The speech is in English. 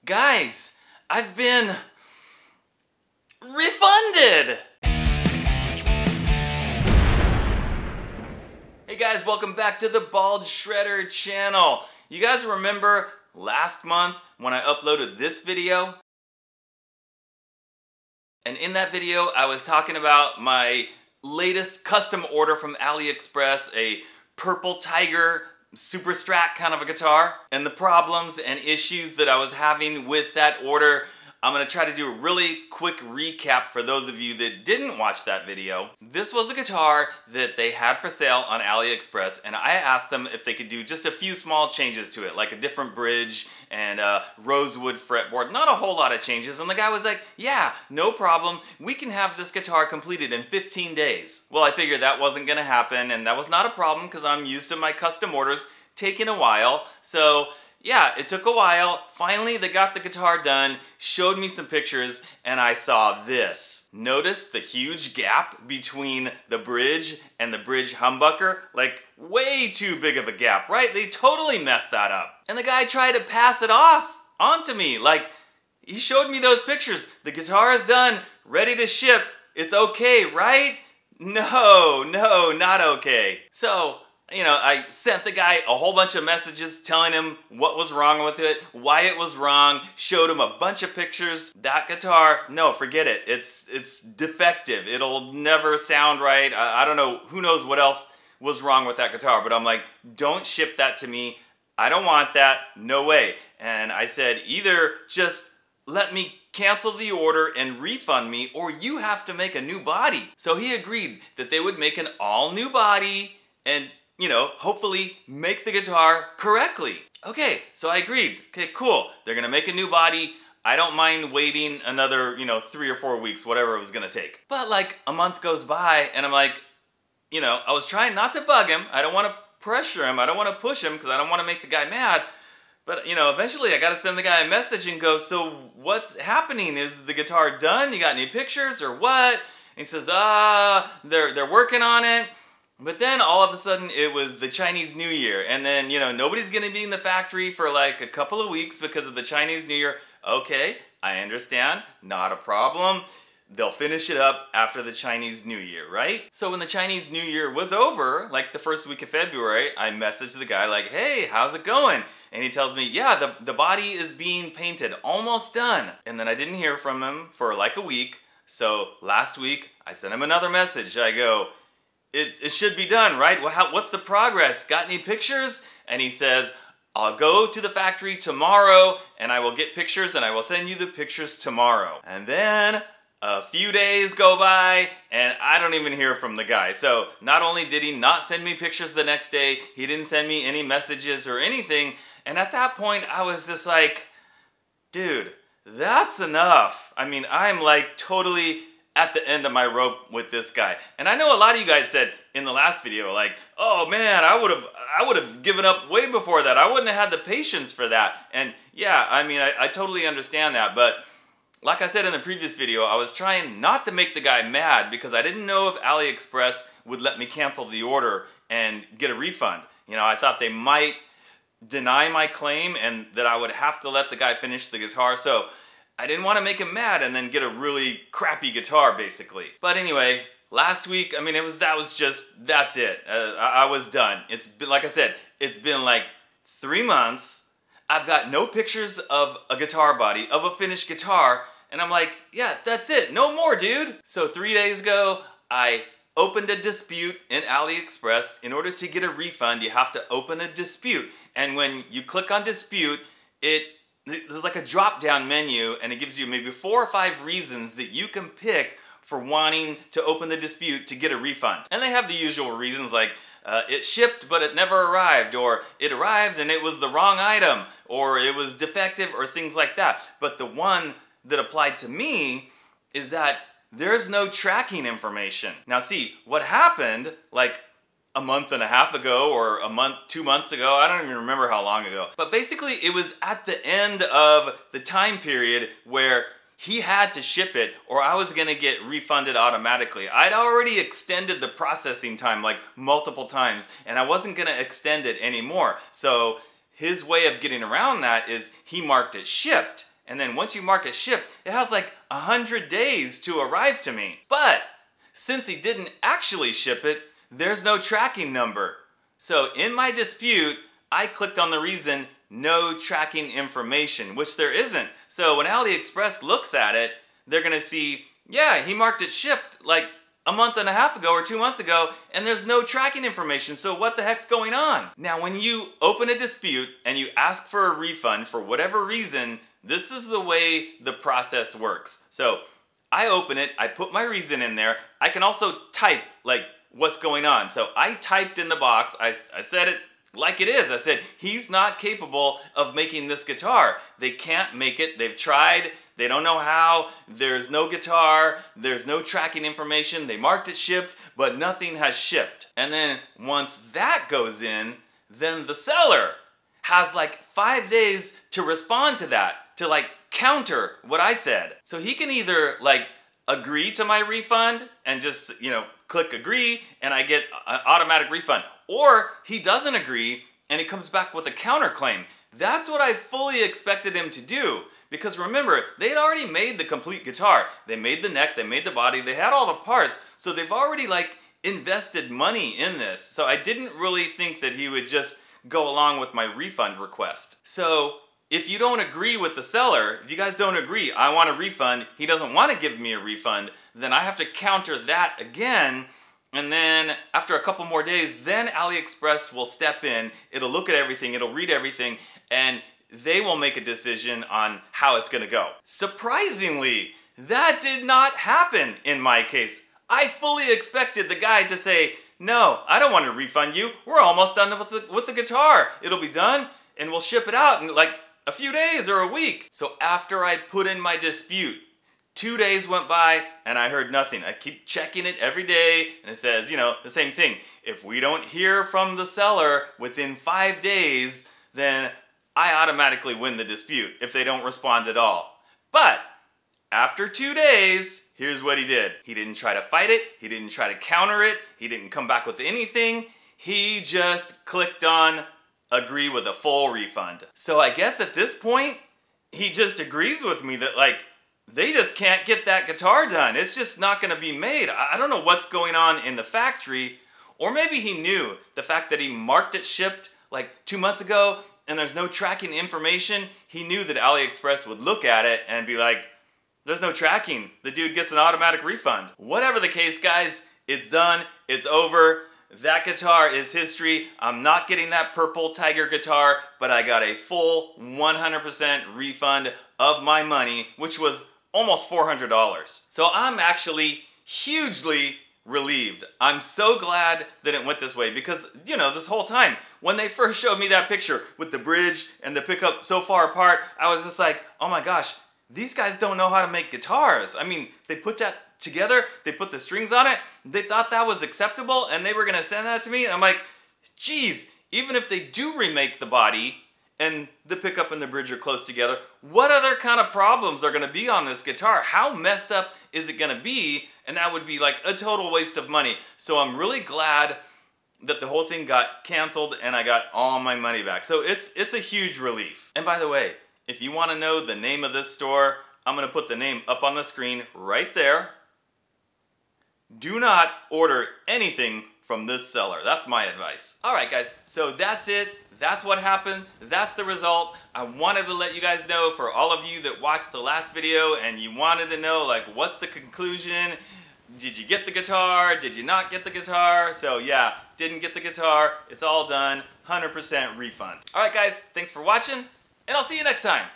Guys, I've been refunded! Hey guys, welcome back to the Bald Shredder channel. You guys remember last month when I uploaded this video? And in that video, I was talking about my latest custom order from Aliexpress, a purple tiger super strat kind of a guitar, and the problems and issues that I was having with that order. I'm gonna try to do a really quick recap for those of you that didn't watch that video. This was a guitar that they had for sale on AliExpress, and I asked them if they could do just a few small changes to it, like a different bridge and a rosewood fretboard. Not a whole lot of changes, and the guy was like, yeah, no problem. We can have this guitar completed in 15 days. Well, I figured that wasn't gonna happen, and that was not a problem because I'm used to my custom orders taking a while. So yeah, it took a while. Finally, they got the guitar done, showed me some pictures, and I saw this. Notice the huge gap between the bridge and the bridge humbucker? Like, way too big of a gap, right? They totally messed that up. And the guy tried to pass it off onto me. Like, he showed me those pictures. The guitar is done, ready to ship. It's okay, right? No, not okay. So, you know, I sent the guy a whole bunch of messages telling him what was wrong with it, why it was wrong, showed him a bunch of pictures. That guitar, no, forget it. It's defective. It'll never sound right. I don't know, who knows what else was wrong with that guitar, but I'm like, don't ship that to me. I don't want that, no way. And I said, either just let me cancel the order and refund me, or you have to make a new body. So he agreed that they would make an all new body and, you know, hopefully make the guitar correctly. Okay, so I agreed. Okay, cool. They're gonna make a new body. I don't mind waiting another, 3 or 4 weeks, whatever it was gonna take. But like a month goes by and I'm like, I was trying not to bug him. I don't wanna pressure him. I don't wanna push him because I don't wanna make the guy mad. But, eventually I gotta send the guy a message and go, so what's happening? Is the guitar done? You got any pictures or what? And he says, they're working on it. But then all of a sudden it was the Chinese New Year, and then, nobody's gonna be in the factory for like a couple of weeks because of the Chinese New Year. Okay, I understand, not a problem. They'll finish it up after the Chinese New Year, right? So when the Chinese New Year was over, like the first week of February, I messaged the guy like, hey, how's it going? And he tells me, yeah, the body is being painted, almost done. And then I didn't hear from him for like a week. So last week, I sent him another message. I go, it should be done, right? Well, what's the progress? Got any pictures? And he says, I'll go to the factory tomorrow and I will get pictures and I will send you the pictures tomorrow. And then a few days go by and I don't even hear from the guy. So not only did he not send me pictures the next day, he didn't send me any messages or anything. And at that point I was just like, dude, that's enough. I mean, I'm like totally at the end of my rope with this guy. And I know a lot of you guys said in the last video, like, oh man, I would have given up way before that. I wouldn't have had the patience for that. And yeah, I mean, I totally understand that. But like I said in the previous video, I was trying not to make the guy mad because I didn't know if AliExpress would let me cancel the order and get a refund. I thought they might deny my claim and that I would have to let the guy finish the guitar. So I didn't want to make him mad and then get a really crappy guitar, basically. But anyway, last week, I mean, that's it. I was done. It's been, like I said, it's been like 3 months. I've got no pictures of a guitar body, of a finished guitar, and I'm like, yeah, that's it. No more, dude. So 3 days ago, I opened a dispute in AliExpress. In order to get a refund, you have to open a dispute. And when you click on dispute, there's like a drop-down menu and it gives you maybe 4 or 5 reasons that you can pick for wanting to open the dispute to get a refund. And they have the usual reasons like it shipped but it never arrived, or it arrived and it was the wrong item, or it was defective, or things like that. But the one that applied to me is that there's no tracking information. Now see, what happened like a month and a half ago or 2 months ago, I don't even remember how long ago. But basically it was at the end of the time period where he had to ship it or I was gonna get refunded automatically. I'd already extended the processing time like multiple times and I wasn't gonna extend it anymore. So his way of getting around that is he marked it shipped. And then once you mark it shipped, it has like 100 days to arrive to me. But since he didn't actually ship it, there's no tracking number. So in my dispute, I clicked on the reason, no tracking information, which there isn't. So when AliExpress looks at it, they're gonna see, yeah, he marked it shipped like a month and a half ago or 2 months ago, and there's no tracking information, so what the heck's going on? Now, when you open a dispute and you ask for a refund for whatever reason, this is the way the process works. So I open it, I put my reason in there. I can also type like what's going on. So I typed in the box, I said it like it is. I said, he's not capable of making this guitar. They can't make it, they've tried, they don't know how, there's no guitar, there's no tracking information, they marked it shipped, but nothing has shipped. And then once that goes in, then the seller has like 5 days to respond to that, to like counter what I said. So he can either like agree to my refund and just, click agree and I get an automatic refund, or he doesn't agree and he comes back with a counterclaim. That's what I fully expected him to do. Because remember, they had already made the complete guitar. They made the neck, they made the body, they had all the parts, so they've already like invested money in this. So I didn't really think that he would just go along with my refund request. So if you don't agree with the seller, if you guys don't agree, I want a refund, he doesn't want to give me a refund, then I have to counter that again. And then after a couple more days, then AliExpress will step in, it'll look at everything, it'll read everything, and they will make a decision on how it's gonna go. Surprisingly, that did not happen in my case. I fully expected the guy to say, no, I don't want to refund you. We're almost done with the guitar. It'll be done and we'll ship it out in like a few days or a week. So after I put in my dispute, 2 days went by and I heard nothing. I keep checking it every day and it says, the same thing. If we don't hear from the seller within 5 days, then I automatically win the dispute if they don't respond at all. But after 2 days, here's what he did. He didn't try to fight it. He didn't try to counter it. He didn't come back with anything. He just clicked on agree with a full refund. So I guess at this point, he just agrees with me that like, they just can't get that guitar done. It's just not gonna be made. I don't know what's going on in the factory, or maybe he knew the fact that he marked it shipped like 2 months ago and there's no tracking information. He knew that AliExpress would look at it and be like, there's no tracking. The dude gets an automatic refund. Whatever the case, guys, it's done, it's over. That guitar is history. I'm not getting that purple tiger guitar, but I got a full 100% refund of my money, which was almost $400. So I'm actually hugely relieved. I'm so glad that it went this way because, this whole time, when they first showed me that picture with the bridge and the pickup so far apart, I was just like, oh my gosh, these guys don't know how to make guitars. I mean, they put that together, they put the strings on it, they thought that was acceptable and they were gonna send that to me. And I'm like, geez, even if they do remake the body and the pickup and the bridge are close together, what other kind of problems are gonna be on this guitar? How messed up is it gonna be? And that would be like a total waste of money. So I'm really glad that the whole thing got canceled and I got all my money back. So it's a huge relief. And by the way, if you wanna know the name of this store, I'm gonna put the name up on the screen right there. Do not order anything from this seller. That's my advice. All right, guys, so that's it. That's what happened. That's the result. I wanted to let you guys know, for all of you that watched the last video and you wanted to know, like, what's the conclusion? Did you get the guitar? Did you not get the guitar? So yeah, didn't get the guitar. It's all done. 100% refund. All right, guys, thanks for watching, and I'll see you next time.